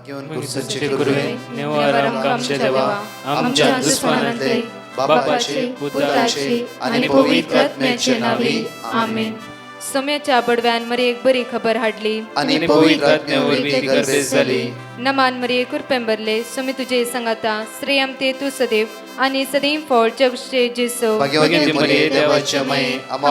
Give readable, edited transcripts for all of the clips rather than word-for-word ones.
घेऊन कुर्साचे कुरवे निवार आमच्या देवा आमच्या दुश्मनांतले बापाचे पुत्राचे आणि पवित्र आत्म्याचे नावे आमेन. सोम्याच्या बडव्यान मरी एक बरी खबर हाडली आणि पवित्र आत्म्यावर ती गर्भेस झाली. नमान मरी कुरपेंबरले सोमी तुझे संगाता श्रेयम ते तू सदैव आणि सदैव फळ जगचे जेसो. भाग्यवती मरिये देवाच्या माये आम्हा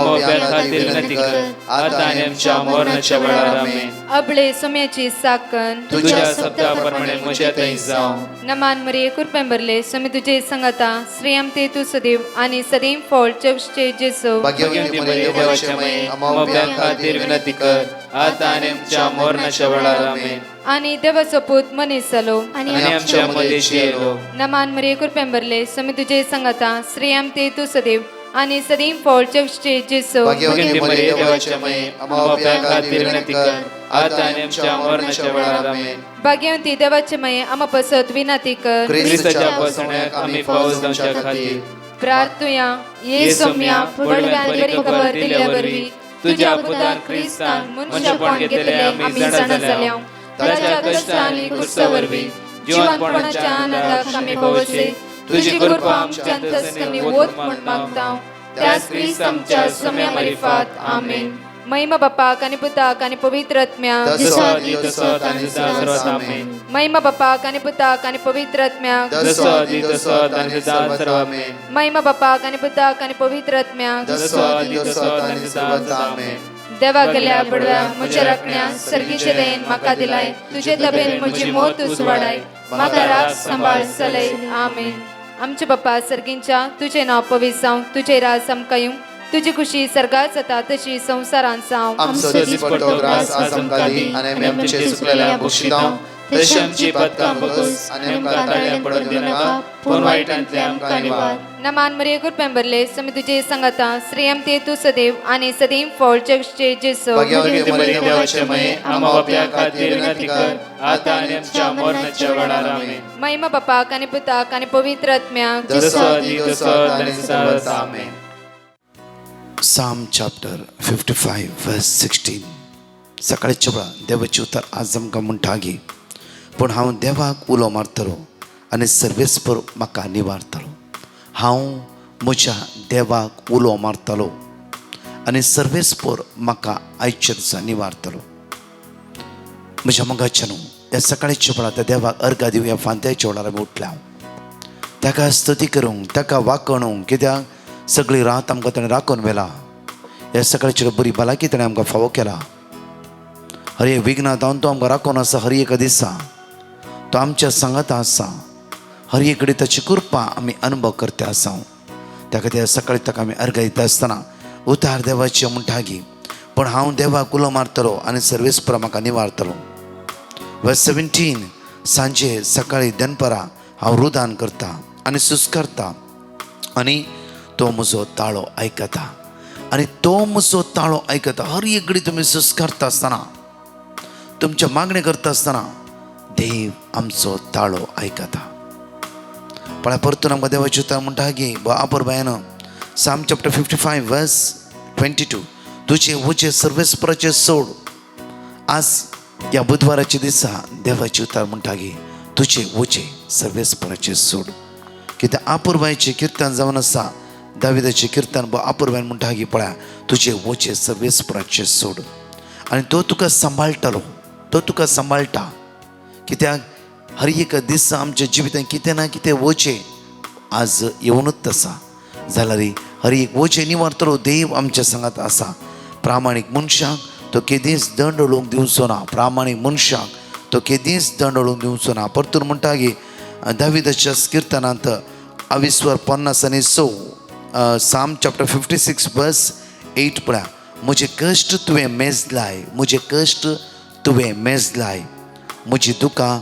खातीर विनंती कर आता आणि आमच्या मरणाच्या वेळार आमेन. अबळे सोम्याची साकन तुझ्या शब्दाप्रमाणे म्हज्यातही जावं. नमान मरी कुरपेंबरले सोमी तुझे संगाता श्रेयम ते तू सदैव आणि सदैव फळ जगचे जेसो. भाग्यवती मरिये देवाच्या माये आम्हा खातीर विनंती कर आता आणि आमच्या मरणाच्या वेळार आमेन. आणि देवाचो पूत मनीस जालो आणि आमच्या मध्येशी येलो. नमान मरी कुरपेंबरले सोमी तुझे संगाता श्रेयम ते तू सदैव आणि सदैव फळ जगचे जेसो. भाग्यवती मरिये देवाच्या माये आम्हा खातीर विनंती कर आता आणि आमच्या मरणाच्या वेळार आमेन. भाग्यवंती देवाचे माये आम्हा पसत विनंती कर ख्रिस्ताच्या पासण्याक आम्ही पावस जावच्या खातीर प्रार्थुया ये सोम्या बडव्यान बरी खबर दिल्या बरवी तुझ्या पुतान ख्रिस्तान मनुष्यपण घेतले आम्ही जाणा जाल्या. ताच्या कष्टांनी कुर्सावरवी जीवनपणाच्या आनंदाक आम्ही पावसे. तुझी कृपा आमच्या अंतस्करणी वोत म्हण मागता त्यास ख्रिस्त आमच्या सोम्या मार्फत आमेन. महिमा बापाक आणि पुताक आणि पवित्र आत्म्याक महिमा बापाक आणि पुताक आणि पवित्र आत्म्याक महिमा बापाक आणि पुताक आणि पवित्र आत्म्याक देवा गेल्या बडव्या म्हज्या राखण्या सर्गीचे देन म्हाका दिलाय. तुझे तबेन म्हजी मोत उसवाडाय म्हाका राख सांबाळ चलय आमेन. आमचे बाप्पा सर्गींच्या तुझे नाव पवित्र जावं तुझे राज आमकां तुझी खुशी सर्गात जाता तशी संसारांत जावं. आमचो दीस पडटो ग्रास आज आमकां दी आनी आमचे सुकलेल्या बक्षिदांव तशी आमची पदकां बगस आनी आमकां ताळ्यां पडून दिनाका पूण वायटांतले आमकां निवार. नमान मरिये कुरपेंबरले सोमी तुझे संगाता श्रेयम ते तू सदैव आणि सदैव फळ जगचे जेसो. भाग्यवती मरिये देवाचे माये आम्हा बाप्या खातीर विनंती कर आता आनी आमच्या मरणाच्या वेळार आमेन. महिमा बापाक आणि पुताक आणि पवित्र आत्म्याक आमेन. Psalm chapter 55 verse 16. सकाळच्या वेळा देवाची उतर आज आमकां म्हणटागी पूण हांव देवाक उलो मारतलो आनी सर्वेस्पर म्हाका निवारतलो. हांव म्हज्या देवाक उलो मारतलो आनी सर्वेस्पर म्हाका आयच्या दिसा निवारतलो. म्हज्या मोगाच्या न्हू ह्या सकाळच्या वेळा त्या देवाक अर्घ दिवं ह्या फांत्याच्या वेळार आमी उठल्या. ताका स्तुती करूंक ताका वाकणूंक कित्याक सगळी रात आमकां ताणें राखून व्हेला. ह्या सकाळची बरी भलायकी ताणें आमकां फावो केला. हर एक विघ्नांत जावन तो आमकां राखून आसा. हर एका दिसा तो आमच्या सांगाता आसा. हर एक कडेन ताची कृपा आमी अनुभव करता आसा. त्या खातीर सकाळी ताका आमी अर्घ दिता आसतना उतार देवाची म्हणटागी पूण हांव देवाक उलो मारतलो आनी सर्वेस्पर म्हाका निवारतलो. वर्स 17. सांजे सकाळी दनपरां हांव रुदान करता आनी सुस्कारता आनी तो म्हजो ताळो आयकता. आनी तो म्हजो ताळो आयकता. हर एक घडी तुमी सुस्कारता आसतना तुमच्या मागणी करता आसतना देव आमचो ताळो आयकता. पळय परतून आमकां देवाची उतर म्हणटा की आपर बायन Psalm chapter 55 verse 22. तुझे वचे सर्वेस्पराचे सोड. आज या बुधवाराच्या दिसा देवाची उतर म्हणटा की तुझे वचे सर्वेस्पराचे सोड. कित्याक आपुरबायचे कीर्तन जावन आसा. दाविदाचे कीर्तन आपुरबायन म्हणटा की पळया तुझे वचे सर्वेस्पराचे सोड आनी तो तुका सांबाळटलो. तो तुका सांबाळटा. कित्याक हर एक दिसा आमच्या जिवितांत कितें ना कितें वचे आज येवनूच आसा जाल्यार हर एक वचे निवारतलो देव आमच्या सांगात आसा. प्रामाणीक मनशाक तो केदीस दंड लोक दिवचो ना. प्रामाणीक मनशाक तो केदीस दंड लोक दिवचो ना. परतून म्हणटा की दाविदाच्या कीर्तनांत 20:50 Psalm chapter 56 verse 8 पळया म्हजे कश्ट तुवें मेजलाय. म्हजे कश्ट तुवें मेजलाय. म्हजी दुकां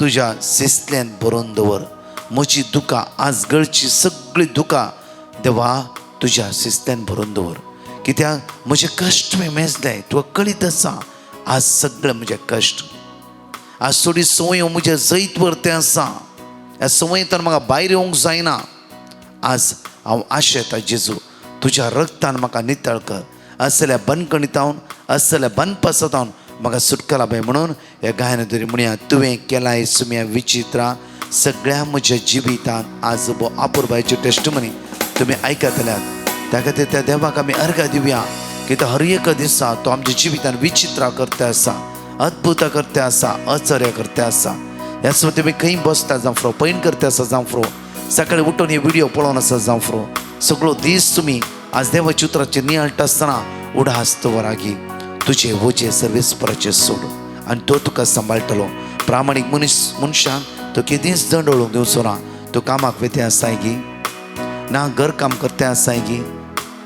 तुज्या शिस्तलेंत बरोवन दवर. म्हजी दुकां आज गळची सगळीं दुकां देवा तुज्या शिस्तेन भरून दवर. कित्याक म्हजे कश्ट तुवें मेजलाय. तुका कळीत आसा आज सगळे म्हजे कश्ट. आज थोडी संवय म्हजे जैत व्हरते आसा. ह्या संवयेंतल्यान म्हाका भायर येवंक जायना. आज हांव आशेता जेजू तुज्या रक्तान म्हाका नितळ कर. असल्या बनकणितावन असल्या बनपसतावन म्हाका सुटका लाभय म्हणून ह्या गायन तरी म्हणया तुवें केलाय सुम्या विचित्रा सगळ्या म्हज्या जिवितांत आज आपुरबायची टेस्टमनी तुम्ही आयकतल्यात त्या खातीर त्या देवाक आमी अर्घ दिवया कित्याक हर एक दिसा तो आमच्या जिवितांत विचित्रा करते आसा अद्भुत करते आसा अचर्य करते आसा ह्या सुद्दां तुमी खंय बसता जावं फ्रो पैन करते आसा जावं फ्रो सकाळी उठून हे व्हिडिओ पळोवन आसा जावं फ्रो सगळो दीस तुमी आज देवाच्या उतराचेर नियाळटा आसतना उडास्त वरागी तुजे वजे सर्वेस्पराचेर सोड आनी तो तुका सांबाळटलो प्रामाणीक मनशाक तो केदींच दंड ओळूंक दिवचो ना तो कामाक वेते आसाय गी ना घर काम करते आसाय गी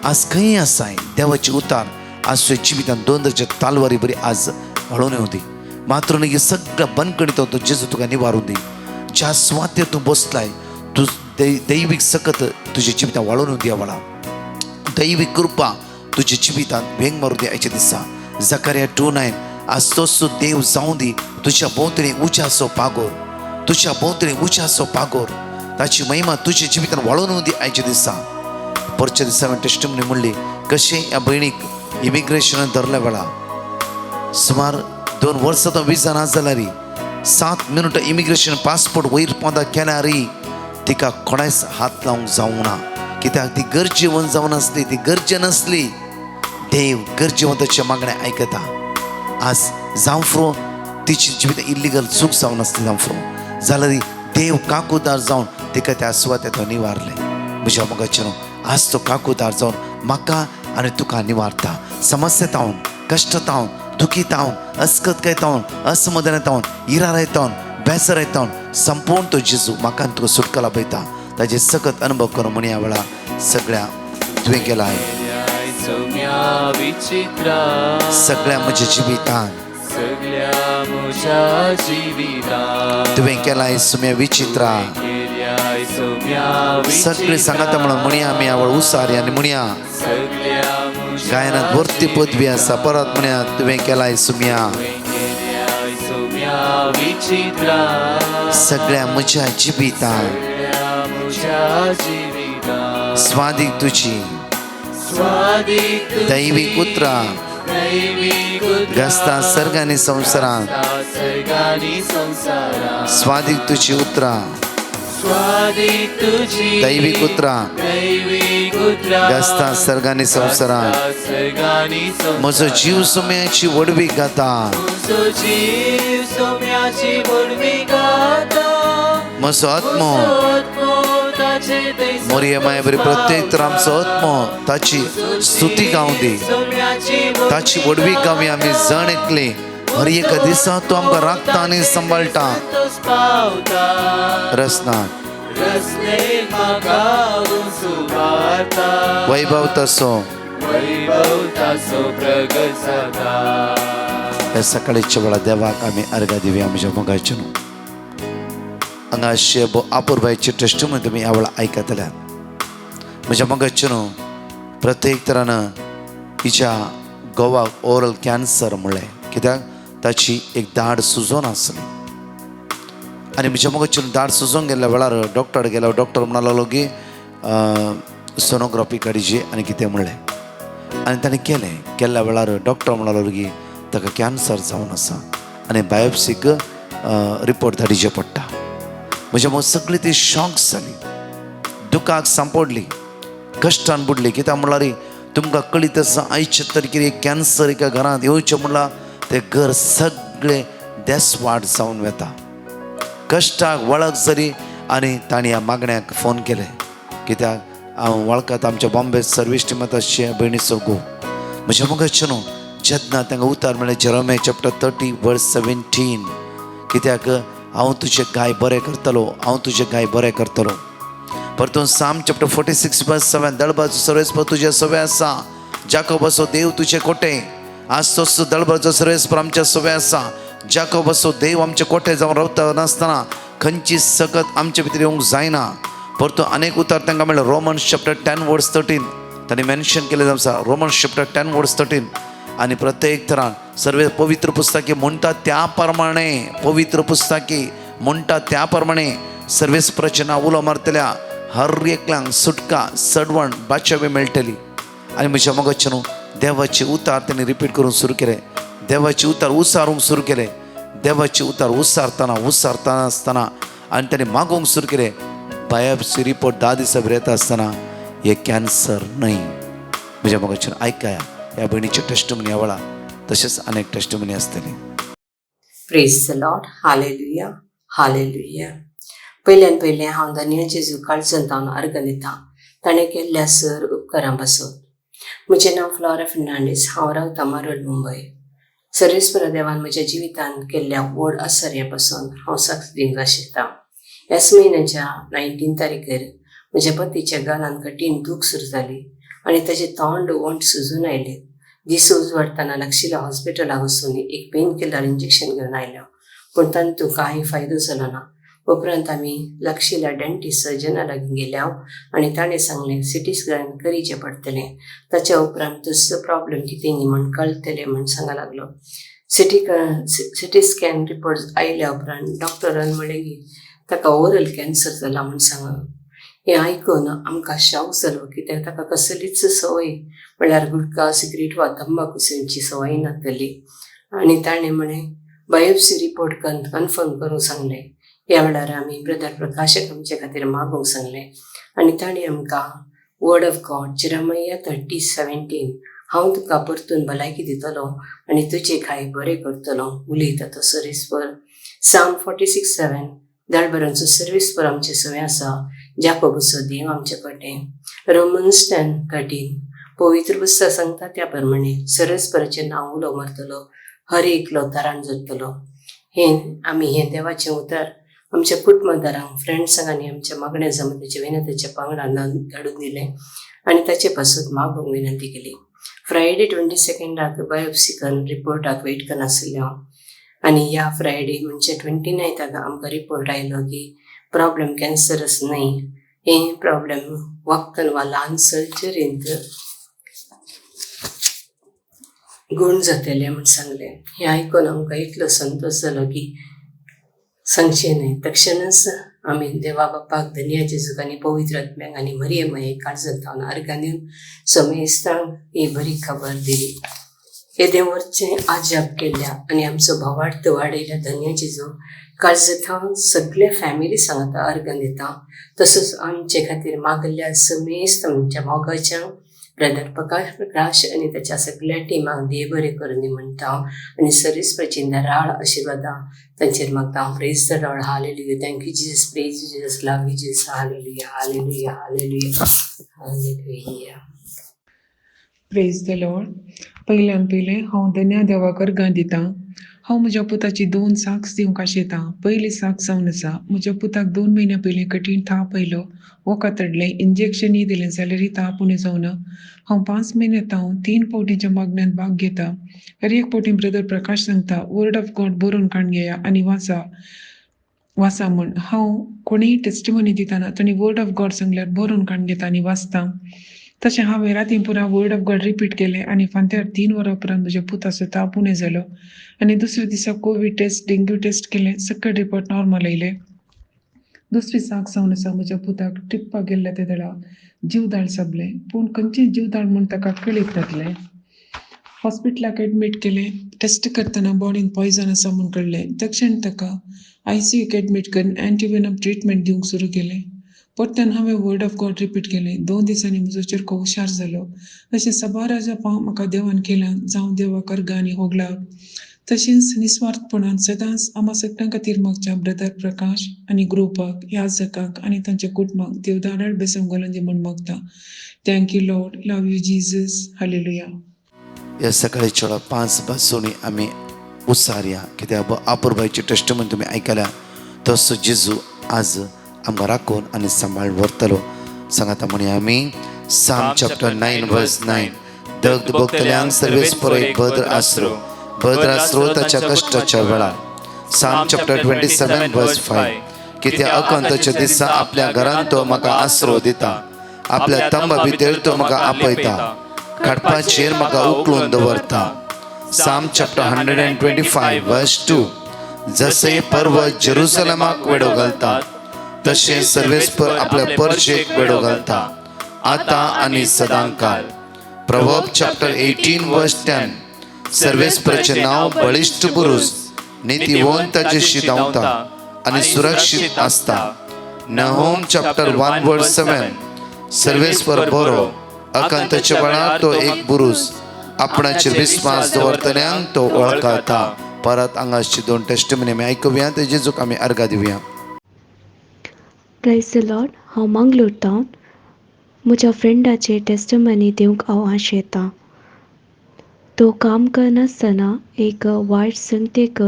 आज खंय आसाय देवाची उतार आज तुज्या जिवितांत 2000 तालवारी बरी आज हळून येवं दी मात्र न्ही सगळ्या बंदकणी तो जेजू तुका निवारून दी ज्या स्वातेर तूं बसलाय तूं दैवीक सकत तुज्या जिवितांत वाळून येवं दी आवाळा दैवीक कृपा तुज्या जिवितांत भेंग मारूं दी आयच्या दिसा जकार्या 2:9 आज तोच देव जावं दी तुज्या भोंवतणी उज्याचो पागोर तुज्या भोंवतणी उज्याचो पागोर ताची महिमा तुज्या जिवितांत वाळून येवं दी आयच्या दिसा परच्या दिसा हांवें टेस्टिमनी म्हणली कशें ह्या भयणीक इमिग्रेशनान धरल्या वेळा सुमार 2 वर्सां तो विजा ना जाल्यार 7 मिनटां इमिग्रेशन पासपोर्ट वयर पोंदा केल्यारय तिका कोणायच हात लावंक जावंक ना कित्याक ती गरजेवंत जावन आसली ती गरजे नासली देव गरजेवंताच्या मागण्या आयकता आज जावं फ्रो तिची जिवीत इल्लीगल चूक जावन आसली जावं फ्रो जाल्यार देव काकूदार जावन तिका त्या सुवातेर तो निवारले म्हज्या मोगाचेर आज तो काकूदार जावन म्हाका आनी तुका निवारता समस्येतावन कश्टतावन दुखीतावन अस्कतकायतावन असमाधानातावन इरारायतावन बेसरायतावन संपूर्ण तो जेजू म्हाका आनी तुका सुटका लाभयता ताजे सकत अनुभव करून म्हण ह्या वेळा सगळ्या तुवें केलाय सगळ्या म्हज्या जिवितांत तुवें केलाय सुम्या विचित्रा सगळे सांगाता म्हणून म्हणया आमी आवळ उसारी आनी म्हणया गायनात वर्ती पदवी आसा परत म्हणया तुवें केलाय सुम्या सगळ्या म्हज्या जिवितांत स्वादीक तुजी दैवीक उतरां गस्ता सर्ग आनी संवसारांत स्वादीक तुजी उतरां दैवीक उतरां गस्ता सर्ग आनी संवसारांत म्हजो जीव सोम्याची वडवी गाता म्हजो आत्मो मोरये माये बरी प्रत्येक तर आमचो आत्मो ताची स्तुती गावं दी ताची वडवी गावी आमी जण एकली हर एक दिसा तूं आमकां राखता आनी सांबाळटा रसनाथ वैभव तसो ह्या सकाळीच्या वेळा देवाक आमी अर्घ दिवया म्हज्या मोगाचेर हांगा अशें आपुरबायची टेस्टिमनी तुमी ह्या वेळा आयकतल्यात म्हज्या मोगाचेर प्रत्येक तरान हिच्या घोवाक ओरल कॅन्सर म्हणलें कित्याक ताची एक दाड सुजोन आसली आनी म्हज्या मोगाचेर दाड सुजोवन गेल्ल्या वेळार डॉक्टर गेलो डॉक्टर म्हणूंक लागलो की सोनोग्राफी काडची आनी कितें म्हणलें आनी ताणें केल्ल्या वेळार डॉक्टर म्हणूंक लागलो की ताका कॅन्सर जावन आसा आनी बायोप्सीक रिपोर्ट धाडिचें पडटा म्हज्या मग सगळी ती शॉक जाली दुखाक सांपडली कश्टान बुडली कित्याक म्हणल्यार तुमकां कळीत आसा आयच्या तारखेर एक कॅन्सर एका घरांत येवचें म्हणल्यार तें घर सगळें देसवाट जावन वता कश्टाक वळख जाली आनी तांणी ह्या मागण्याक फोन केले कित्याक हांव वळखत आमच्या बॉम्बे सर्वीस टिमांत आसचे भयणीचो घोव म्हज्या मोगाचेर जेन्ना तांकां उतार मेळ्ळें जेरोमिया चॅप्टर 30 वर्स 17 कित्याक हांव तुजें गाय बरें करतलो हांव तुजें गाय बरें करतलो परतून साम चॅप्टर 46 वर्स 7 दळबाचो सर्वेस्पर तुजे सवे आसा जाकोबाचो देव तुजे कोटे आज तोच दळबाचो सर्वेस्पर आमच्या सवे आसा जाकोबाचो देव आमचे कोटे जावन रावता नासतना खंयची सकत आमचे भितर येवंक जायना परतून अनेक उतार तांकां मेळ्ळे रोमन्स चॅप्टर 10 वर्स 13 तांणी मेन्शन केलें आसा रोमन्स चॅप्टर 10 वर्स 13 आनी प्रत्येक तरान सर्व पवित्र पुस्तके म्हणटा त्या प्रमाणे पवित्र पुस्तके म्हणटा त्या प्रमाणे सर्वेस्पराचें नांव उलो मारतल्या हर एकल्यांक सुटका सडवण बाचावी मेळटली आनी म्हज्या मोगाचेर देवाचे उतार तांणी रिपीट करून सुरू केले देवाचे उतार उसारूंक सुरू केले. देवाचे उतार उसारताना असताना आणि त्याने मागोवंक सुरू केले. बायोप्सी रिपोर्ट 10 दिवसांवर येता असताना हे कॅन्सर नाही. म्हणजे मग ऐकाया या बहिणीचे टेस्टमनी आवळा तसेच अनेक टेस्टमनी असतले. Praise the Lord. Hallelujah hallelujah. पयल्यान पयलें हांव धन्य जेजू काळजांत हांव अर्घ दितां ताणें केल्ल्या सर उपकारां पासून. म्हजें नांव फ्लोरा फर्नांडीस. हांव रावतां मारोल, मुंबय. सर्वेस्परा देवान म्हज्या जिवितांत केल्ल्या व्हड आसर्या पासून हांव साक्ष दिवंक आशिल्तां. ह्याच म्हयन्याच्या 19 तारीखेर म्हज्या पतीच्या गालांत कठीण दूख सुरू जाली आनी ताचें तोंड वंट सुजून आयलें. दीस उजवाडटाना लागशिल्ल्या हॉस्पिटलाक वचून एक पेन किलर इंजेक्शन घेवन आयल्या, पूण तातूंत कांय फायदो जालो ना. उपरांत आमी लागशिल्ल्या डेंटिस्ट सर्जना लागीं गेल्या आनी ताणें सांगलें सिटी स्कॅन करीचें पडटलें. ताच्या उपरांत तसो प्रॉब्लेम कितें न्ही म्हूण कळटलें म्हूण सांगा लागलो. सिटी स्कॅन रिपोर्ट आयल्या उपरांत डॉक्टरान म्हणलें की ताका ओरल कॅन्सर जाला म्हूण सांगलें. हें आयकून आमकां शाव जालो, कित्याक ताका कसलीच संवय म्हणल्यार गुटखा, सिगरेट वा तंबाखूची संवय नासली. आनी ताणें म्हणें बायोप्सी रिपोर्ट कन्फर्म करूंक सांगलें. ह्या वेळार आमी ब्रदर प्रकाशक आमचे खातीर मागोवंक सांगलें आनी ताणें आमकां वर्ड ऑफ गॉड जेरेमिया 30:17 हांव तुका परतून भलायकी दितलो आनी तुजें खाय बरें करतलो उलयता तो सर्वेस्पर. साम 46:7 धाडबरांचो सर्वेस्पर आमचे सवय आसा. जाकोबाचो देव आमचे कडेन. रोमन्स 10:13 पवित्र पुस्तक सांगता त्या प्रमाणे सर्वेस्पराचें नांव उलो मारतलो, हर एकलो तारण जोडटलो. हें देवाचें उतर आमच्या कुटुंबदारांक, फ्रेंड्सांक आनी आमच्या मागण्या जमतेच्या विनंतीच्या पांगडान धाडून दिलें आनी ताचे पासून मागोवंक विनंती केली. फ्रायडे 22 बायोप्सी करून रिपोर्टाक वेट करनासले हांव. आनी ह्या फ्रायडे म्हणजे 29 आमकां रिपोर्ट आयलो की प्रॉब्लेम कॅन्सरस न्हय, हे प्रॉब्लेम वखदान वा ल्हान सर्जरींत गुण जातले म्हूण सांगलें. हें आयकून आमकां इतलो संतोश जालो की सांगचें न्हय. तक्षणच आमी देवा बापाक धन्य जेजूक आनी पवित्र आत्म्याक आनी मरियम मायेक काळजांत घालून अर्घां दिवन समेस्तांक ही बरी खबर दिली. येदें वरचें आजाप केल्ल्या आनी आमचो भावार्थ वाडयल्या धन्य जेजू काळजांत सगळे फॅमिली सांगता अर्घां दिता. तसोच आमचे खातीर मागल्ल्या समेस्त आमच्या मोगाच्या ब्रदर प्रकाश आनी ताच्या सगळ्या टिमाक देव बरें करूं म्हणटा आनी सर्वेस्पराची राळ आशिर्वादा तांचेर मागता. Praise the Lord. Hallelujah. Thank you Jesus. Praise you Jesus. Love you Jesus. Hallelujah hallelujah hallelujah hallelujah. Praise the Lord. पयल्यान पयलें हांव धन्य देवाक अर्घां दितां. हांव म्हज्या पुताची 2 साक्स दिवंक आशितां. पयली साक्स जावन आसा. म्हज्या पुताक 2 म्हयन्या पयलीं कठीण ताप आयलो, वखदांतलें इंजेक्शनय दिलें जाल्यारय ताप उणें जावना. हांव 5 म्हयने जावन 3 फावटींच्या मागण्यांत भाग घेता. हर एक फावटी ब्रदर प्रकाश सांगता वर्ड ऑफ गॉड बरोवन काडून घेया आनी वाचा म्हूण. हांव कोणीय टेस्टिमनी दितना तांणी वर्ड ऑफ गॉड सांगल्यार बरोवन काडून घेता आनी वाचता. तशें हांवें रातीं पुरा वर्ड ऑफ गॉड रिपीट केलें आनी फांत्यार 3 वरां उपरांत म्हज्या पुताचो ताप उणें जालो आनी दुसऱ्या दिसा कोवीड टेस्ट, डेंग्यू टेस्ट केलें, सकयल रिपोर्ट नॉर्मल आयले. दुसरी साक जावन आसा. म्हज्या पुताक ट्रिप्पाक गेल्ल्या त्या वेळा जीवदाळ साबलें, पूण खंयचें जीवदाळ म्हूण ताका कळीत नासलें. हॉस्पिटलाक एडमीट केलें. टेस्ट करतना बॉडीन पॉयझन आसा म्हूण कळलें. तक्षण ताका ICUक एडमीट करून एंटीवेनम ट्रिटमेंट दिवंक सुरू केलें. परतून हांवें वर्ड ऑफ गॉड रिपीट केलें. 2 दिसांनी म्हजो चेडको हुशार जालो. अशें सबारा जपां म्हाका देवान केलां. जावं देवाक अर्घां आनी होगला. तशेंच निस्वार्थपणान सदांच आम्हा सगळ्यां खातीर मागच्या ब्रदर प्रकाश आनी ग्रुपाक, ह्या जगाक आनी तांच्या कुटुंबाक देव दाडाळ बेसम घालून दी म्हूण मागता. Thank you Lord. Love you Jesus. Hallelujah. या सकाळी चेडो 5 पासून आमी उसारया कित्याक आपुरबाईची टेस्टमनी तुमी आयकल्या. तसो जेजू आज आमकां राखून आनी सांबाळून व्हरतलो. सांगाता म्हणी आमी साम चॅप्टर 9:9 दग भोगतल्यांक सर्वेस्पर एक भद्र आसरो ताच्या कश्टाच्या वेळार. साम चॅप्टर 27:5 कित्याक अकंताच्या दिसा आपल्या घरांत तो म्हाका आसरो दिता, आपल्या तंबा भितर तो म्हाका आपयता, काडपाचेर म्हाका उखलून दवरता. साम चॅप्टर 125:2 जसे पर्वत जेरुसलेमाक वेडो घालतात तशें सर्वेस्पर आपल्या परशेक वेडो घालता, आतां आनी सदांकाळ. प्रवर्ब चॅप्टर 18:10 सर्वेस्पराचें नांव बळिश्ट पुरुष नीतिवंताचेशी धांवता आनी सुरक्षीत आसता. नहूम चॅप्टर 1 वर्स 7. सर्वेस्पर बरो अकांताच्या बळार तो एक बुरूस आपणाचेर विस्वास दवरतल्यांक तो वळखता. परत हांगाची 2 टेस्टिमनी आमी आयकुया ते जेजूक आमी अर्घा दिवया. Praise the Lord. हांव मंगलोरतां म्हज्या फ्रेंडाचे टेस्टमनी दिवंक हांव आशेतां. तो काम करनासतना एक वायट संगतेक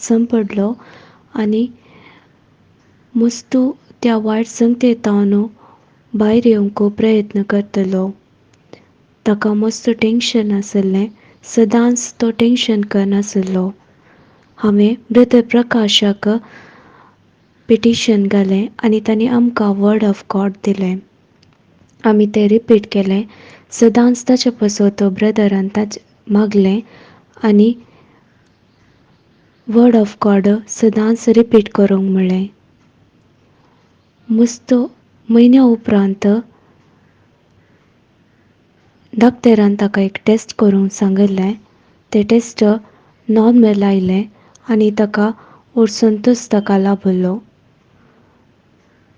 संपडलो आनी मस्तू त्या वायट संगतेंतावन भायर येवंक प्रयत्न करतलो. ताका मस्त टेंशन आसलें, सदांच तो टेंशन करनासलो. हांवें ब्रदर प्रकाशाक पिटिशन घालें आनी तांणी आमकां वर्ड ऑफ गॉड दिलें. आमी तें रिपीट केलें. सदांच ताचे पासून तो ब्रदरान ताचे मागलें आनी वर्ड ऑफ गॉड सदांच रिपीट करूंक म्हणलें. मस्त म्हयन्या उपरांत डॉक्टरान ताका एक टेस्ट करूंक सांगिल्लें. तें टेस्ट नॉर्मल आयलें आनी ताका संतोश ताका लाभलो.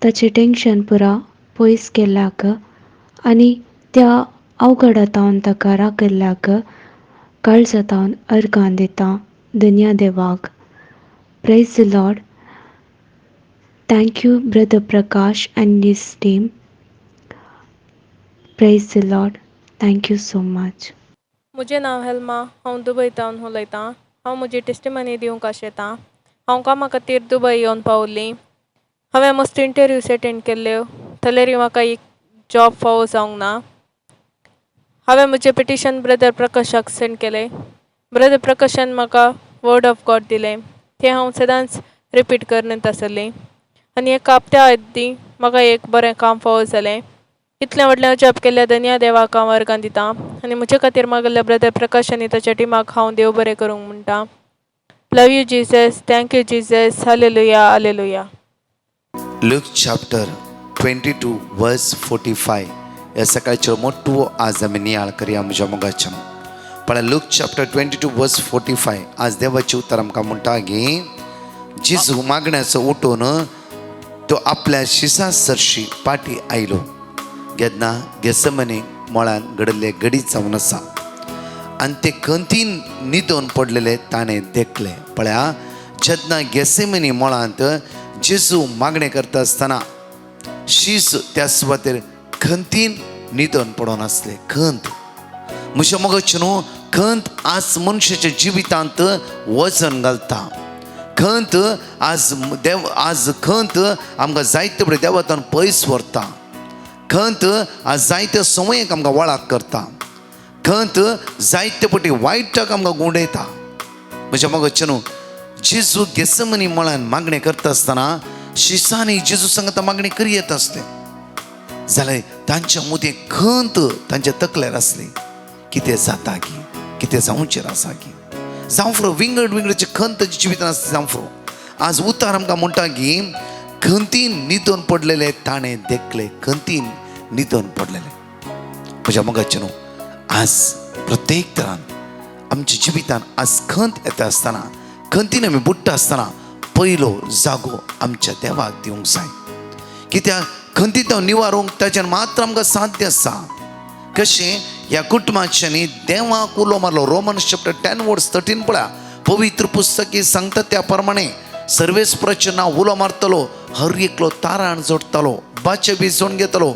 ताचें टेंशन पुरा पयस केल्याक आनी त्या अवघडातावन ताका राखल्याक काळजातावन अर्गां दिता धन्य देवाक. Praise the Lord. Thank you brother Prakash end his team. Praise the Lord. Thank you so much. म्हजें नांव हेल्मा. हांव दुबयतावन उलयतां. हांव म्हजी टेस्टिमनी दिवंक आशेतां. हांव कामा खातीर दुबय येवन पावल्लीं. हांवें मस्त इंटरव्यूज अटेंड केल्ल्यो, जाल्यार म्हाका एक जॉब फावो जावंक ना. हांवें म्हजें पिटिशन ब्रदर प्रकाशाक सेंड केलें. ब्रदर प्रकाशान म्हाका वर्ड ऑफ गॉड दिलें. तें हांव सदांच रिपीट करनत आसलीं. आनी एका हप्त्या आदीं म्हाका एक बरें काम फावो जालें. इतलें व्हडलें जॉब केल्ल्या धन्य देवाक हांव अर्गां दितां आनी म्हजे खातीर मागल्या ब्रदर प्रकाश आनी ताच्या टिमाक हांव देव बरें करूंक म्हणटा. Love you Jesus. Thank you Jesus. Hallelujah hallelujah. Luke chapter 22 verse 45 ह्या सकाळचो मोठो आज आमी नियाळ करया म्हज्या मोगाच्यान. पण लूक चॅप्टर 22 वर्स 45 आज देवाचें उतर आमकां म्हणटा की जेजू मागण्याचो उठून तो आपल्या शिसा सरशी पाटी आयलो. गेदना गेसमनी मळान घडले गडीत जावन आसा आनी ते खंतीन न्हिदोन पडलेले ताणें देखले. पळया, जेन्ना गेसेमनी मळांत जेजू मागणें करता आसतना शीस त्या सुवातेर खंतीन न्हिदोन पडून आसले. खंत म्हज्या मोगाचे न्हू, खंत आज मनशाच्या जिवितांत वजन घालता. खंत आज खंत आमकां जायते बरें देवातान पयस व्हरता. खंत आज जायत्या संवयेक आमकां वळाक करता. खंत जायते पटी वायटाक आमकां गुंडयता. म्हज्या मोगाचे न्हू, जेजू गेसमनी मळान मागणें करता आसतना शिसांनी जेजू सांगता मागणी करी येता आसले जाल्यार तांच्या मदीं खंत तांच्या तकल्यार आसली. कितें जाता की, कितें जावचेर आसा की, जावं फुरो विंगड विंगडचे खंत ताच्या जिवितांत आसता जावं फुरो. आज उतार आमकां म्हणटा की खंतीन न्हिदोन पडलेले ताणें देखले. खंतीन न्हिदोन पडलेले. म्हज्या मोगाचे न्हू, आज प्रत्येक तरान आमच्या जिवितांत आज खंत येता आसतना, खंतीन आमी बुडटा आसतना पयलो जागो आमच्या देवाक दिवंक जाय. कित्याक खंतीत निवारूंक ताच्यान मात्र आमकां साध्य आसा. कशें ह्या कुटुंबाच्यांनी देवाक उलो मारलो. रोमन्स चॅप्टर 10 वर्स 13 पळया. पवित्र पुस्तकी सांगता त्या प्रमाणे सर्वेस्पराचें नांव उलो मारतलो, हर एकलो ताराण जोडतालो, बाचे बी जोड घेतलो.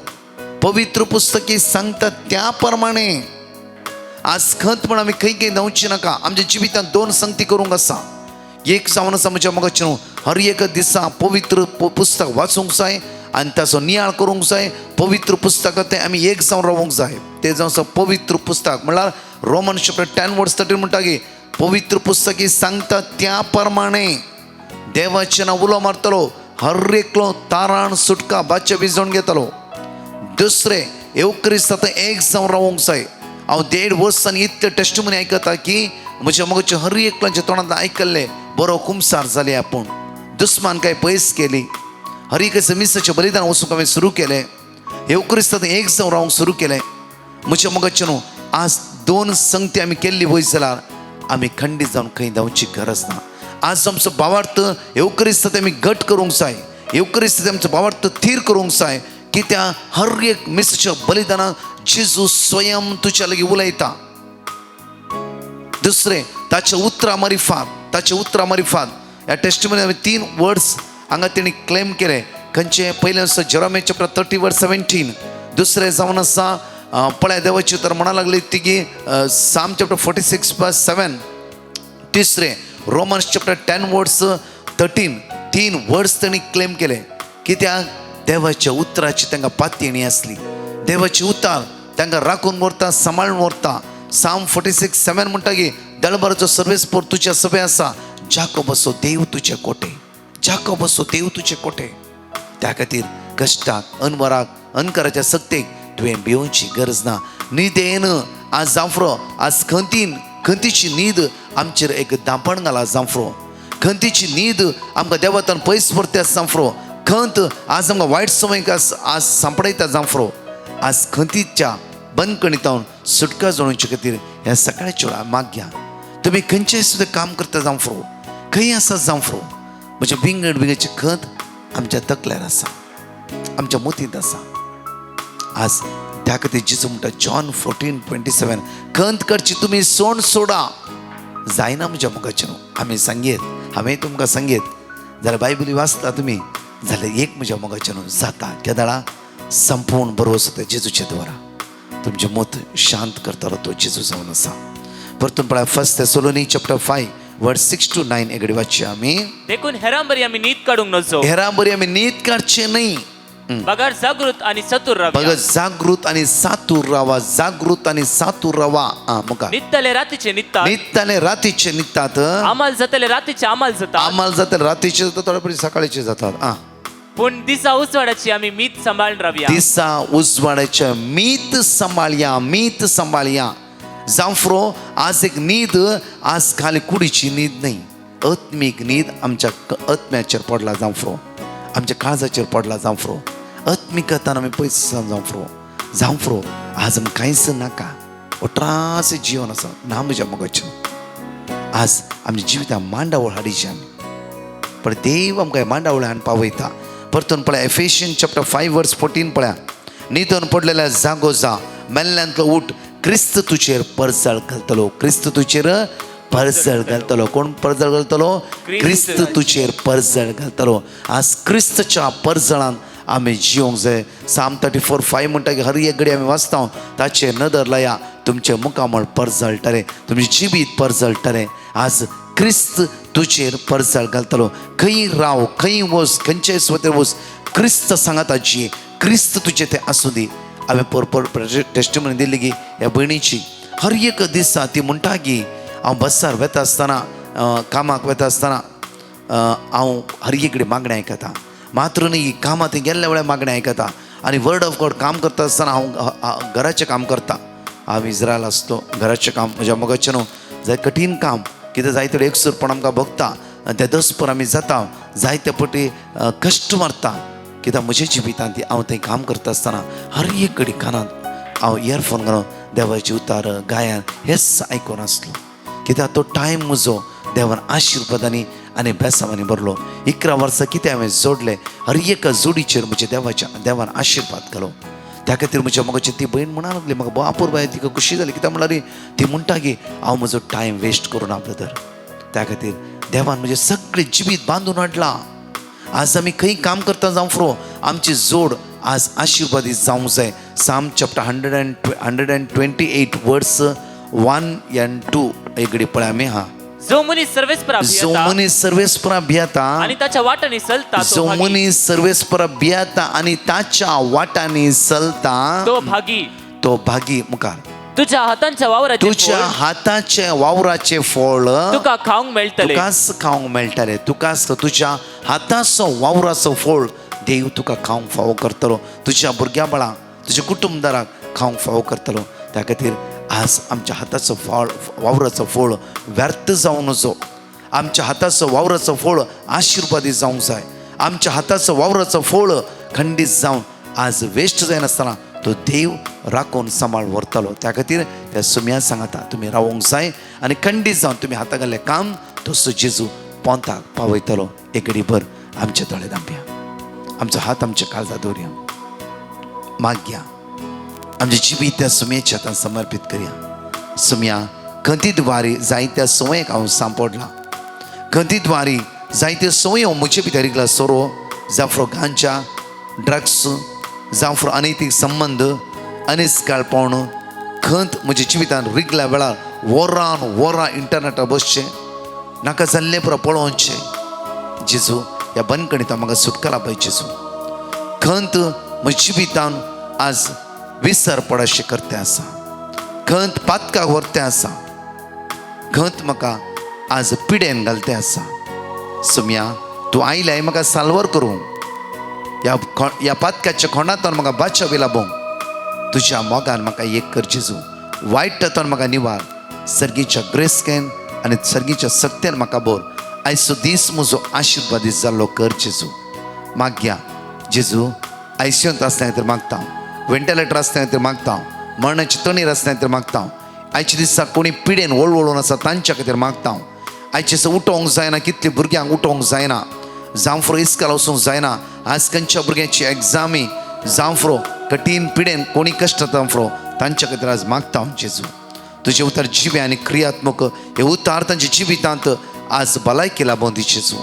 पवित्र पुस्तकी सांगता त्या प्रमाणे आज खंत म्हण आमी खंय खंय धांवची नाका. आमच्या जिवितांत 2 संगती करूंक आसा. एक जावन आसा म्हज्या मोगाचे न्हू, हर एक दिसा पवित्र पुस्तक वाचूंक जाय आनी ताचो नियाळ करूंक जाय. पवित्र पुस्तकांत तें आमी एक जावन रावूंक जाय. तें जावन आसा पवित्र पुस्तक म्हणल्यार रोमन चॅप्टर 10 वर्स 13 म्हणटा की पवित्र पुस्तकी सांगता त्या प्रमाणे देवाचें नांव उलो मारतलो, हर एकलो ताराण सुटका बाचे भिजोवन घेतलो. दुसरें येवक्रिस्त आतां एक जावन रावूंक जाय. हांव 1.5 वर्सांनी इतले टेस्टिमनी आयकता की म्हज्या मोगाच्या हर एकल्याच्या तोंडांत आयकल्ले बरो कुमसार जाले. आपूण दुस्मान काय पयस केली. हर एक मिसाचें बलिदान वचूंक हांवें सुरू केलें. येवक्रिस्त आतां एक जावन रावंक सुरू केलें. म्हज्या मोगाचे न्हू, आज दोन संगती आम्ही केल्ली वय जाल्यार आमी खंडीत जावन खंय धांवची गरज ना. आज आमचो भावार्थ येवकरिस्तांत आमी घट करूंक जाय. येवकरिस्तांत आमचो भावार्थ थीर करूंक जाय. कित्या हर एक मिसच्या बलिदानाक जेजू स्वयं तुज्या लागीं उलयता. दुसरें ताच्या उतरां मारिफात ह्या टेस्टिमनी 3 वर्ड्स हांगा तेणी क्लेम केले. खंयचे पयलें आसा जेरोमिया चॅप्टर 30:17. दुसरें जावन आसा पळय देवाची उतर म्हणा लागली तिगी साम चॅप्टर 46:7. तिसरें रोमन्स चॅप्टर 10:13. 3 वर्ड्स तेणी क्लेम केले. कित्याक देवाच्या उतराची तांकां पातयणी आसली. देवाची उतर तांकां राखून व्हरता, सांबाळून व्हरता. साम 46:7 म्हणटा की दळबराचो सर्वेस्पोर तुज्या सभे आसा. जाकोब असो देव तुजे कोटे, जाकोब असो देव तुजे कोटे. त्या खातीर कश्टाक, अनवराक, अनकाराच्या सक्तेक तुवें भिवची गरज ना. न्हिदेन आज जांफ्रो, आज खंतीची न्हीद आमचेर एक दांपण घाला जांफ्रो. खंतीची न्हीद आमकां देवातान पयस व्हरता जांफ्रो. खंत आज आमकां वायट संवयक आज सांपडयता जांफ्रो. आज खंतीच्या बंदकणीतावन सुटका जोडूचे खातीर ह्या सकाळच्या वेळार मागया. तुमी खंयचेय सुद्दां काम करता जांफ्रो, खंय आसा जांफ्रो, म्हजे बिंगडची खंत आमच्या तकल्यार आसा, आमच्या मोतींत आसा. आज त्या खातीर जेजू म्हणटा जॉन 14:27 खंत करची तुमी सोंड सोडा. जायना म्हज्या मुखाचेर आमी सांगेत, हांवें तुमकां सांगेत जाल्यार बायबली वाचता तुमी जाल्यार एक म्हज्या मोगाचेर जाता. केदाळा संपूर्ण बरोवस त्या जेजूचे द्वारा तुमचें मोत शांत करतालो तो जेजू जावन आसा. परतून पळय 1 थेसलोनी चॅप्टर 5:6-9 एगडी वाचया आमी. देखून हेरां बरी आमी न्हीद काडूंक नजो. हेरां बरी आमी न्हीद काडचे न्ही. बगार जागृत आनी चतुर रावया. बघा जागृत आणि सातूर रावा, जागृत आणि सातूर रावा. मुका नित्तले रातीचे नित्तात, नित्ताने रातीचे निघतात, आमाल जातले रातीचे आमाल जातात, आम्हाला जातात रातीचे जातात, थोडे परी सकाळचे जातात. पूण दिसा उजवाडाची आमी मीत सांबाळून रावया. दिसा उजवाडाच्या मीत सांभाळया. जांफ्रो आज एक न्हीद, आज खाली कुडीची न्हीद नाही, आत्मीक न्हीद आमच्या आत्म्याचेर पडला जांफ्रो, आमच्या काळजाचेर पडला जांफ्रो. आत्मिकतान आमी पयस जांफ्रो आज आमकां कांयच नाका. अठराशे जीवन आसा ना म्हज्या मोगाचें. आज आमच्या जिवितांत मांडावळ हाडीची आमी, पण देव आमकां मांडावळ्यान पावयता. परतून पळय एफेशियन चॅप्टर 5:14 पळया. न्हिदून पडलेल्या जागो जा, मेल्ल्यांतलो उठ, क्रिस्त तुजेर परजळ घालतलो. क्रिस्त तुजेर परजळ घालतलो. कोण परजळ घालतलो? क्रिस्त तुजेर परजळ घालतलो. आज क्रिस्तच्या परजळान आमी जिवंक जाय. साम 34:5 म्हणटा की हर एक घडी आमी वाचता ताचे नदर लया तुमचे मुखामळ परजळटले, तुमचे जिबीत परजळटले. आज क्रिस्त तुजेर परजळ घालतलो. खंय राव, खंय वच, खंयचेय सुवातेर वच, क्रिस्त सांगाता जी क्रिस्त तुजे ते आसूं दी. हांवें टेस्टिमनी दिल्ली की ह्या भयणीची हर एक दिसा ती म्हणटा की हांव बसार वेता आसतना, कामाक वेता आसतना हांव हर एक कडेन मागणें आयकता. मात्र न्ही कामां थंय गेल्ल्या वेळार मागणें आयकता. आनी वर्ड ऑफ गॉड काम करता आसतना हांव घराचें काम करता. हांव इज्रायल आसलो, घराचें काम म्हज्या मोगाचें न्हू, जाय कठीण काम. कितें जायते कडेन एकसूरपण आमकां भोगता, ते दसपर आमी जाता, जायते पटी कश्ट मारता. कित्याक म्हज्या जिवितांत हांव थंय काम करता आसतना हर एक कडेन कानांत हांव इयरफोन घालून देवाची उतार गायन हेच आयकून आसलो. कित्याक तो टायम म्हजो देवान आशिर्वादांनी आनी बेसांवांनी भरलो. 11 वर्सां कितें हांवें जोडलें, हर एका जोडीचेर म्हज्या देवान आशिर्वाद घालो. त्या खातीर म्हज्या मोगाची ती भयण म्हणा लागली, म्हाका बापूर बाय तिका खुशी जाली. कित्याक म्हणल्यार ती म्हणटा की हांव म्हजो टायम वेस्ट करूं ना ब्रदर. त्या खातीर देवान म्हजें सगळें जिवीत बांदून हाडलां. आज आमी खंय काम करता जांफ्रो, आमची जोड आज आशिर्वादीत जावंक जाय. साम चॅप्टर 128:1-2 एक घडी पळय आमी. जो मनीस सर्वेस्परा जो मनीस सर्वेस्परा भियेता आणि त्याच्या वाटांनी चलता, जो मनीस सर्वेस्परा भियेता आनी ताच्या वाटांनी चलता तो भागी. मुखार तुझ्या हातांच्या वावराचे फळ तुका खावंक मेळटले. तुकाच खावंक मेळटले. तुकाच तुज्या हाताचो वावराचो फळ देव तुका खावंक फावो करतलो. तुज्या भुरग्या बाळांक, तुज्या कुटुंबदाराक खावंक फावो करतलो. त्या खातीर आज आमच्या हाताचो वावराचो फळ व्यर्थ जावं नजो. आमच्या हाताचो वावराचो फळ आशिर्वादी जावंक जाय. आमच्या हाताचो वावराचो फळ खंडीत जावन आज वेस्ट जायनासतना तो देव राखून सांबाळ व्हरतलो. त्या खातीर त्या सुम्या सांगता तुम्ही रावूंक जाय आनी खंडीत जावन तुम्ही हाता घाल्लें काम तसो जेजू पोंताक पावयतलो. एक घडीभर आमचे दोळे धांपया, आमचो हात आमच्या काळजात दवरया, मागया, आमचे जिबी त्या सुमयेच्या हातान समर्पीत करया. सुमया खंतीत वारी जायत्या संवयेक हांव सांपडला, खंतीत वारी जायत्यो संवयो म्हजे भितर इकला सोरो, जावं गांजा, ड्रग्स, जावं अनैतीक संबंध, अनिस्काळपण, खंत म्हज्या जिवितान रिगल्या वेळार वरां इंटरनेटार बसचें, नाका जाल्लें पुरो पळोवचें. जेजू ह्या बंदखणींतल्यान म्हाका सुटका पळय जेजू. खंत म्हज्या जिवितान आज विसर पडशें करतें आसा, खंत पातकाक व्हरतें आसा, खंत म्हाका आज पिडेन घालतें आसा. सुम्या तूं आयल्याय म्हाका साल्वर करूं, ह्या पातकाच्या खोंडांतल्यान म्हाका बाचा विलाबोंक, तुज्या मोगान म्हाका एक कर जेजू. वायटांतल्यान म्हाका निवार, सर्गीच्या ग्रेस्केन आनी सर्गीच्या सक्तेन म्हाका बोर. आयचो दीस म्हजो आशिर्वादीत जाल्लो कर जेजू. मागया जेजू, आयसीयूंत आसता तर मागता, वेंटिलेटर आसता तर मागता, मरणाची तणीर आसता तर मागता. आयच्या दिसा कोणी पिडेन वळवळून आसा तांच्या खातीर मागता. आयचे दिसा उठोवंक जायना, कितले भुरग्यांक उठोवंक जायना, जावं इस्काल वचूंक जायना, आज खंयच्या भुरग्यांची एग्जामी, जावं कठीण पिडेन कोणी कश्ट जाता तांच्या खातीर आज मागता जेजू. तुजे उतार जिवे आनी क्रियात्मक हे उतार तांच्या जिवितांत आज भलायकी लाबोवन दी जेजू.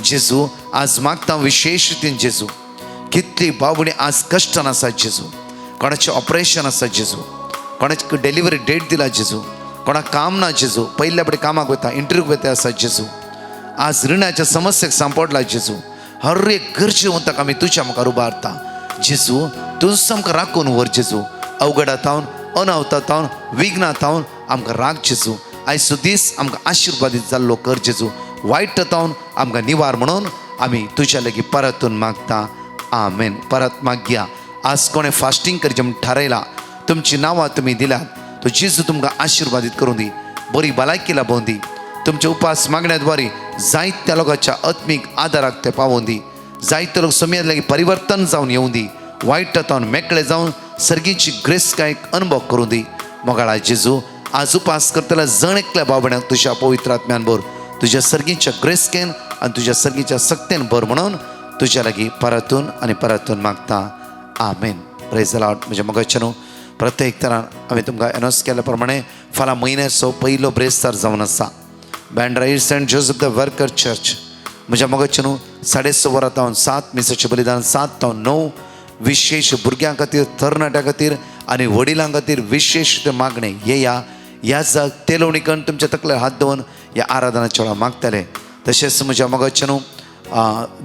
जेजू आज मागता विशेष रितीन जेजू. कितली बाबडी आज कश्टान आसा जेजू, कोणाचें ऑपरेशन आसा जेजू, कोणाची डिलिव्हरी डेट दिला जेजू, कोणाक काम ना जेजू, पयल्या बडे कामाक वता, इंटरव्यूक वता आसा जेजू. आज रिणाच्या समस्येक सांपडला जेजू. हर एक गरजेवंताक आमी तुज्या मुखार उबारता जेजू. तूंच आमकां राखून व्हर जेजू. अवघडांतावन, अनावतांतावन, विघ्नांतावन आमकां राख जेजू. आयचो दीस आमकां आशिर्वादीत जाल्लो कर जेजू. वायटांतावन आमकां निवार म्हणून आमी तुज्या लागीं परतून मागता. आमेन. परत मागया. आज कोणें फास्टींग करचें म्हूण थारयलां, तुमची नांवां तुमी दिल्यात, तो जेजू तुमकां आशिर्वादीत करूं दी, बरी भलायकी लाबोवन दी. तुमचे उपास मागण्याद्वारे जायत्या लोकांच्या आत्मीक आदाराक ते पावोवन दी. जायते लोक समेत लागीं परिवर्तन जावन येवं दी. वायटांतावन मेकळे जावन सर्गीची ग्रेस्कायक अनुभव करूं दी. मोगाळा जेजू, आज उपास करतल्या जण एकल्या बाबड्यांक तुज्या पवित्र आत्म्यान भर, तुज्या सर्गीच्या ग्रेस्केन आनी तुज्या सर्गीच्या सक्तेन भर म्हणून तुज्या लागीं परतून आनी परतून मागता. आमेन. Praise the Lord. म्हज्या मोगाच्या न्हू प्रत्येक तरान हांवें तुमकां एनाउन्स केल्या प्रमाणे फाल्यां म्हयन्याचो पयलो ब्रेस्तार जावन आसा. Bandra Saint Joseph the Worker Church. म्हज्या मोगाच्या न्हू 6:30 वरां 7 मिसाचें बलिदान 7 to 9 विशेष भुरग्यां खातीर, तरणाट्यां खातीर आनी वडिलां खातीर विशेष मागणें. येया, ह्या जाग तेलवणीकन तुमच्या तकलेर हात दवरून ह्या आराधनाच्या वेळार मागतले. तशेंच म्हज्या मोगाच्या न्हू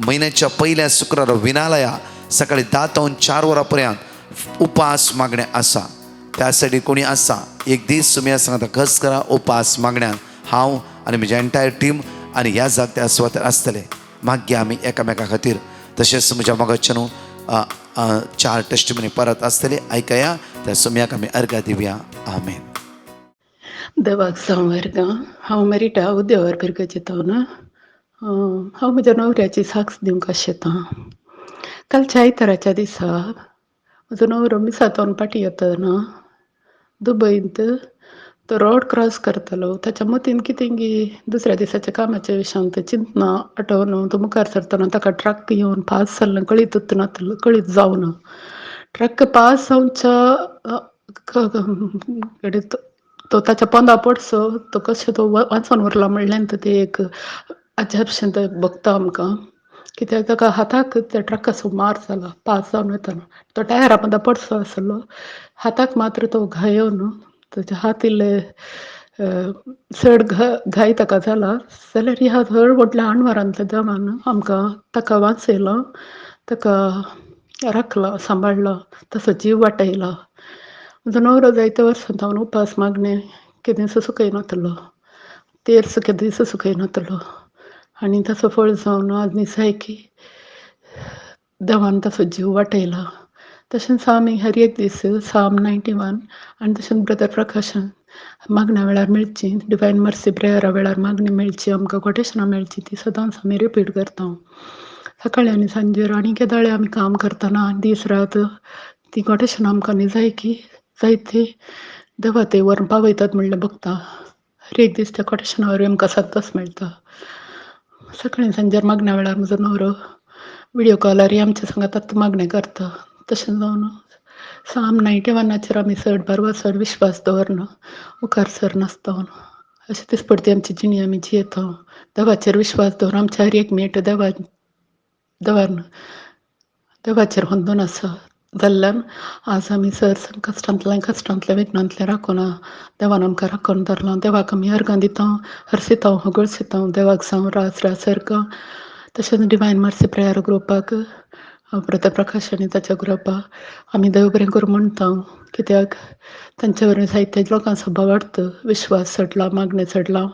म्हयन्याच्या पयल्या शुक्रारा विनालया सकाळीं 10 to 4 वरां पर्यंत उपास मागणें आसा. त्या साठी कोणी आसा एक दीस तुमी सांगता खस करा उपास मागण्यान. हांव आनी म्हजी एंटायर टीम आनी ह्या जाग त्या सुवातेर आसतले. मागया आमी एकामेका खातीर. तशेंच म्हज्या मोगाच्या न्हू 4 टेस्टिमनी परत आसतले. आयकया त्या सुमयाक आमी अर्घ्य दिवया. आमेन. देवाक सांवरता. हांव मेरिटा उद्देवर पिरगत चिंतवना. हांव म्हज्या न्हवऱ्याची साक्ष दिवंक आशेतां. कालच्या आयताराच्या दिसा म्हजो न्हवरो मिसांतल्यान पाटी येतना दुबयंत तो रोड क्रॉस करतालो. ताच्या मतीन कितें गी दुसऱ्या दिसाच्या कामाच्या विशयान तो चिंतना आठवना. तो मुखार सरतना ताका ट्रक येवन पास जाल्लें कळीत जावना. ट्रक पास जावच्या तो ताच्या पोंदा पडसो तो कशें तो वाचून उरला म्हणल्यान ते एक अजापशें ते भोगता आमकां. कित्याक ताका हाताक त्या ट्रकाचो मार जाला पास जावन वतना. तो टायरा पोंदा पडसो आसलो. हाताक मात्र तो घायो न्हू. ताचे हात इल्ले चड घाय ताका जाला जाल्यार ह्या व्हड व्हडल्या आणवारांतल्या देवान आमकां ताका वाचयलो, ताका राखला, सांबाळला, ताचो जीव वाटयला. म्हजो न्हवरो जायत्या वर्सांत उपास मागणें केदें सुकयनातलो, तेर्स केदें सुकयनातलो आनी ताचो फळ जावन आज निसायकी देवान ताचो जीव वाटयला. तशेंच आमी हर एक दीस साम 91 आनी तशेंच ब्रदर प्रकाशान मागण्या वेळार मेळची, डिवायन मर्सी प्रेयरा वेळार मागणी मेळची, आमकां कोटेशनां मेळची, ती सदांच आमी रिपीट करता. सकाळीं आनी सांजेर आनी केदाळे आमी काम करतना दीस रात ती कोटेशन आमकां न्ही जाय की जायते देवा ते व्हरून पावयतात म्हणलें बगता. हर एक दीस त्या कोटेशना वरवीं आमकां संतोश मेळटा. सकाळीं सांजेर मागण्या वेळार म्हजो न्हवरो व्हिडिओ कॉलारय आमचे सांगात मागणें करता. तशें जावन साम 91चेर आमी चड बारवासोर विश्वास दवरना. मुखार सर नासता. अशें दिसपडटी आमची जिणी आमी जियेता. देवाचेर विश्वास दवरून आमच्या हर एक मेट देवान देवाचेर बंदून आसा जाल्ल्यान आज आमी सर कश्टांतल्या विघ्नांतले राखूना देवान आमकां राखून दवरला. देवाक आमी अर्गां दिता, हरसिता, होगळसिता. देवाक सांग रास रास अर्गां. तशेंच डिवायन मर्सी प्रेयर ग्रुपाक ब्रदर प्रकाश आनी ताच्या ग्रुपाक आमी देव बरें करूं म्हणटा. कित्याक तांचे वरवीं जायते लोकां सभा वाडता, विश्वास चडला, मागणें चडला.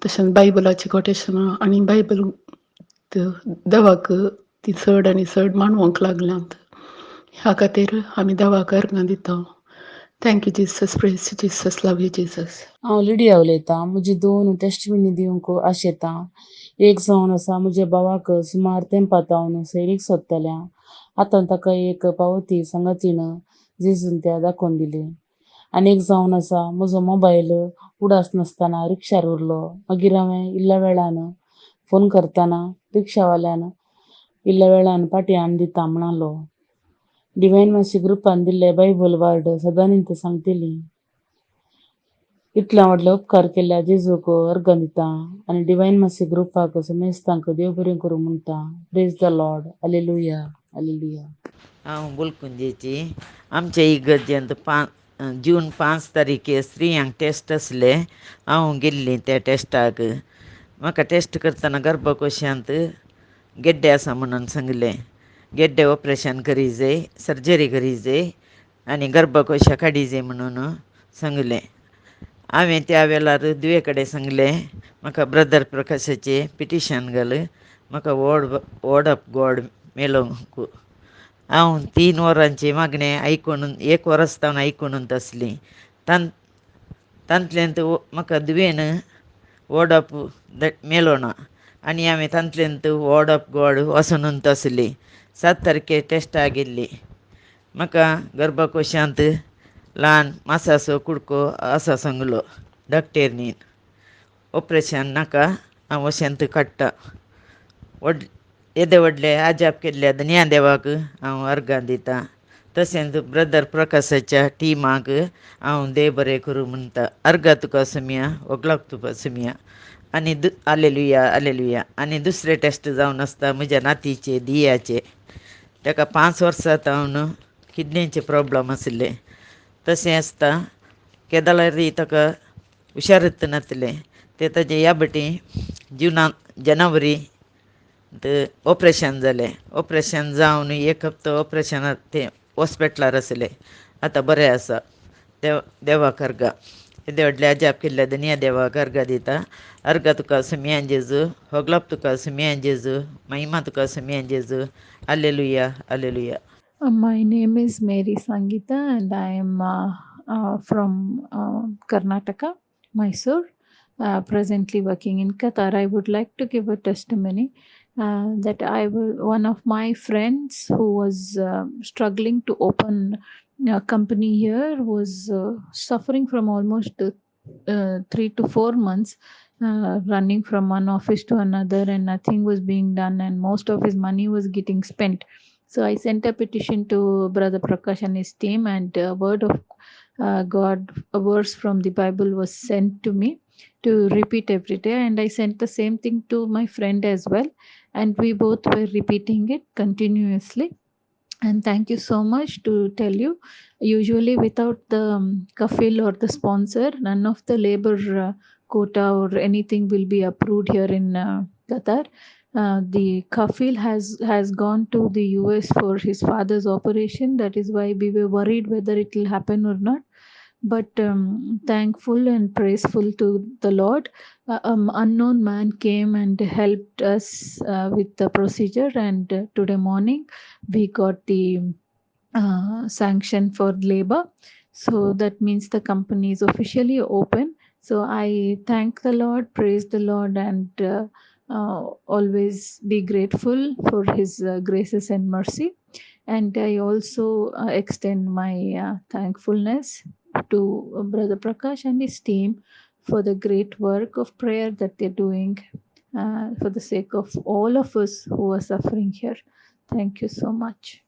तशेंच बायबलाची कोटेशनां आनी बायबल देवाक ती चड आनी चड मानवंक लागल्यांत. ह्या खातीर आमी देवाक अर्गां दिता. Thank you Jesus, praise Jesus, love you Jesus. हांव लिडिया उलयतां. म्हजी 2 टेस्टमनी दिवंक आशेतां. एक जावन आसा म्हज्या भावाक सुमार तेंपां जावन सैरीक सोदताल्या. आतां ताका एक पावती सांगातीन जेजून त्या दाखोवन दिली. आनी एक जावन आसा म्हजो मोबायल उडास नासतना रिक्षार उरलो. मागीर हांवें इल्ल्या वेळान फोन करतना रिक्षावाल्यान इल्ल्या वेळान पाटी हाडून दिता म्हणलो. डिवायन मर्सी ग्रुपान दिल्ले बायबल वार्ड सदांच सांगतली. इतल्या व्हडले उपकार केल्ल्या जेजूक अर्गां दिता आनी डिवायन मर्सी ग्रुपाक समेस्तांक देव बरें करूं म्हणटा. Praise the Lord. Hallelujah, hallelujah. हांव बुलकुंजेची. आमच्या इगर्जेंत जून 5 तारीखे स्त्रियांक टेस्ट आसले. हांव गेल्लीं त्या टेस्टाक. म्हाका टेस्ट करतना गर्भकोशांत गेड्डे आसा म्हणून सांगलें. गेड्डे ऑपरेशन करी जाय, सर्जरी करी जाय आनी गर्भकोशा काडी जाय म्हणून सांगलें. हांवें त्या वेळार दुये कडेन सांगलें म्हाका ब्रदर प्रकाशाचें पिटिशन घाल, म्हाका वॉर्ड ऑफ गॉड मेळोंक. हांव 3 वरांचें मागणें आयकून 1 वरस जावन आयकूनच आसलीं. तांतलेंत म्हाका दुयेन वॉर्ड ऑफ मेळो ना आनी हांवें तांतलेंत वॉर्ड ऑफ गॉड वचूनच आसलीं. 7 तारखेर टेस्टाक गेल्ली. म्हाका गर्भकोशांत ल्हान मासाचो कुडको आसा सांगलो डॉक्टरनीन. ऑपरेशन नाका, हांव वशेंत काडटा. येदे व्हडले आजाप केल्ल्या धन्या देवाक हांव अर्गां दितां. तशेंच ब्रदर प्रकाशाच्या टिमाक हांव देव बरें करूं म्हणटा. अर्गां तुका सुमया, वगलाक तुका सुमया आनी हालेलुया, हालेलुया. आनी दुसरे टेस्ट जावन आसता म्हज्या नातीचे दियाचे. ताका 5 वर्सां जावन किडनीचे प्रॉब्लम आसले. तशें आसता केदारी ताका हुशारत नासलें. तें ताजें ह्या बटी जनवरी ऑपरेशन जालें. ऑपरेशन जावन 1 हप्तो ऑपरेशनाक तें हॉस्पिटलार आसलें. आतां बरें आसा. देवाक अर्गां. येदे व्हडले आजाप केल्ल्या दुनिया देवाक अर्गां दिता. अर्गां तुका सुमया जेजू, होगलाप तुका सुमया जेजू, महिमा तुका सुमया जेजू. Hallelujah, hallelujah. My name is Mary Sangita and I am from Karnataka, Mysore, presently working in Qatar. I would like to give a testimony that one of my friends who was struggling to open a company here was suffering from almost 3 to 4 months, running from one office to another, and nothing was being done, and most of his money was getting spent. So I sent a petition to Brother Prakash and his team, and a word of God, a verse from the Bible was sent to me to repeat every day. And I sent the same thing to my friend as well. And we both were repeating it continuously. And thank you so much to tell you. Usually, without the kafil or the sponsor, none of the labor quota or anything will be approved here in Qatar. The kafil has gone to the US for his father's operation. That is why we were worried whether it will happen or not. But thankful and praiseful to the Lord, unknown man came and helped us with the procedure, and today morning we got the sanction for labor. So that means the company is officially open. So I thank the Lord, praise the Lord, and always be grateful for his graces and mercy. And I also extend my thankfulness to Brother Prakash and his team for the great work of prayer that they're doing for the sake of all of us who are suffering here. Thank you so much.